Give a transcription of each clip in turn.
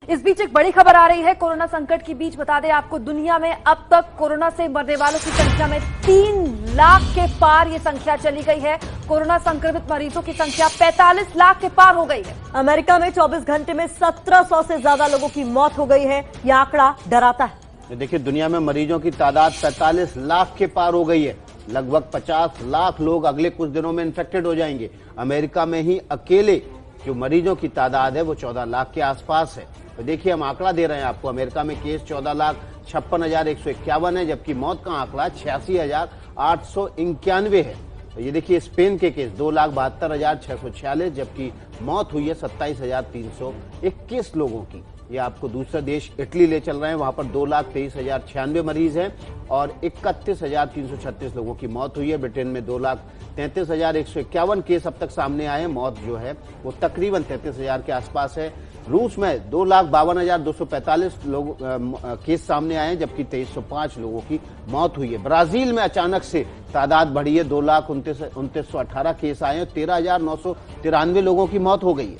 इस बीच एक बड़ी खबर आ रही है कोरोना संकट के बीच। बता दें आपको, दुनिया में अब तक कोरोना से मरने वालों की संख्या में 3 लाख के पार ये संख्या चली गई है। कोरोना संक्रमित मरीजों की संख्या 45 लाख के पार हो गई है। अमेरिका में 24 घंटे में 1700 से ज्यादा लोगों की मौत हो गई है। यह आंकड़ा डराता है। देखिए, दुनिया में मरीजों की तादाद 45 लाख के पार हो गई है। लगभग 50 लाख लोग अगले कुछ दिनों में इन्फेक्टेड हो जाएंगे। अमेरिका में ही अकेले जो मरीजों की तादाद है वो 14 लाख के आसपास है। तो देखिए, हम आंकड़ा दे रहे हैं आपको। अमेरिका में केस 14,56,151 है, जबकि मौत का आंकड़ा 86,891 है। तो ये देखिए, स्पेन के केस 2,72,646, जबकि मौत हुई है 27,321 लोगों की। ये आपको दूसरा देश इटली ले चल रहे हैं। वहां पर 2,23,096 मरीज हैं और 31,336 लोगों की मौत हुई है। ब्रिटेन में 2,33,151 केस अब तक सामने आए हैं। मौत जो है वो तकरीबन 33,000 के आसपास है। रूस में 2,52,245 लोग केस सामने आए हैं, जबकि 2305 लोगों की मौत हुई है। ब्राजील में अचानक से तादाद बढ़ी है। 2,29,18 केस आए हैं, 13,993 लोगों की मौत हो गई है।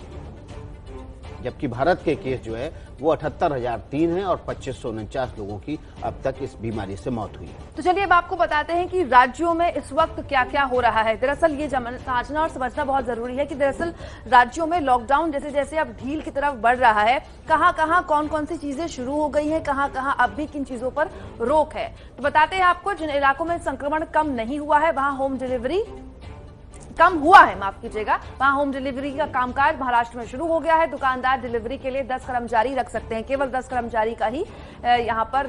जबकि भारत के केस जो है वो 78,003 है और 2549 लोगों की अब तक इस बीमारी से मौत हुई है। तो चलिए अब आपको बताते हैं कि राज्यों में इस वक्त क्या क्या हो रहा है। दरअसल ये समझना और समझना बहुत जरूरी है कि दरअसल राज्यों में लॉकडाउन जैसे जैसे अब ढील की तरफ बढ़ रहा है, कहां कहां कौन कौन सी चीजें शुरू हो गई हैं, कहां कहां अब भी किन चीजों पर रोक है। तो बताते हैं आपको, जिन इलाकों में संक्रमण कम नहीं हुआ है वहां होम डिलीवरी कम हुआ है, माफ कीजिएगा, वहां होम डिलीवरी का कामकाज महाराष्ट्र में शुरू हो गया है। दुकानदार डिलीवरी के लिए 10 कर्मचारी रख सकते हैं। केवल 10 कर्मचारी का ही यहां पर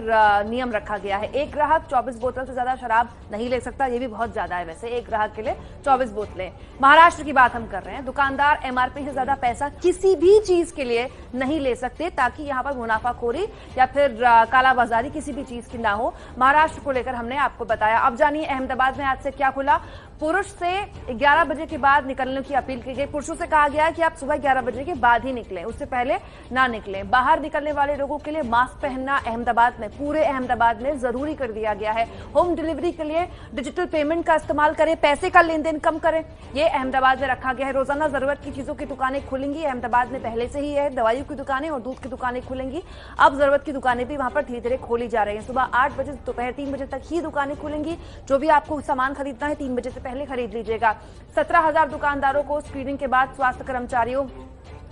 नियम रखा गया है। एक ग्राहक 24 बोतल से ज्यादा शराब नहीं ले सकता। ये भी बहुत ज्यादा है वैसे, एक ग्राहक के लिए 24 बोतलें। महाराष्ट्र की बात हम कर रहे हैं। दुकानदार एमआरपी से ज्यादा पैसा किसी भी चीज के लिए नहीं ले सकते, ताकि यहां पर मुनाफाखोरी या फिर कालाबाजारी किसी भी चीज की ना हो। महाराष्ट्र को लेकर हमने आपको बताया। अब जानिए अहमदाबाद में आज से क्या खुला। पुरुष से 11 बजे के बाद निकलने की अपील की गई। पुरुषों से कहा गया है कि आप सुबह 11 बजे के बाद ही निकलें, उससे पहले ना निकलें। बाहर निकलने वाले लोगों के लिए मास्क पहनना अहमदाबाद में, पूरे अहमदाबाद में जरूरी कर दिया गया है। होम डिलीवरी के लिए डिजिटल पेमेंट का इस्तेमाल करें, पैसे का लेन देन कम करें, ये अहमदाबाद में रखा गया है। रोजाना जरूरत की चीजों की दुकानें खुलेंगी। अहमदाबाद में पहले से ही है, दवाइयों की दुकानें और दूध की दुकानें खुलेंगी। अब जरूरत की दुकानें भी वहां पर धीरे धीरे खोली जा रही है। सुबह 8 बजे दोपहर 3 बजे तक ही दुकानें खुलेंगी। जो भी आपको सामान खरीदना है 3 बजे से पहले खरीद लीजिएगा। 17,000 दुकानदारों को स्क्रीनिंग के बाद स्वास्थ्य कर्मचारियों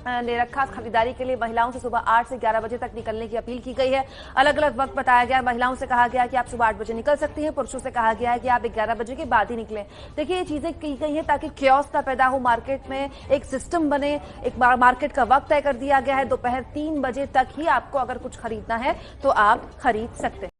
ने रखा खरीदारी के लिए। महिलाओं से सुबह 8 से 11 बजे तक निकलने की अपील की गई है। अलग अलग वक्त बताया गया। महिलाओं से कहा गया कि आप सुबह 8 बजे निकल सकती हैं। पुरुषों से कहा गया है कि आप 11 बजे के बाद ही निकलें। देखिए, ये चीजें की गई हैं ताकि क्योस ना पैदा हो मार्केट में, एक सिस्टम बने। एक मार्केट का वक्त तय कर दिया गया है। दोपहर 3 बजे तक ही आपको अगर कुछ खरीदना है तो आप खरीद सकते हैं।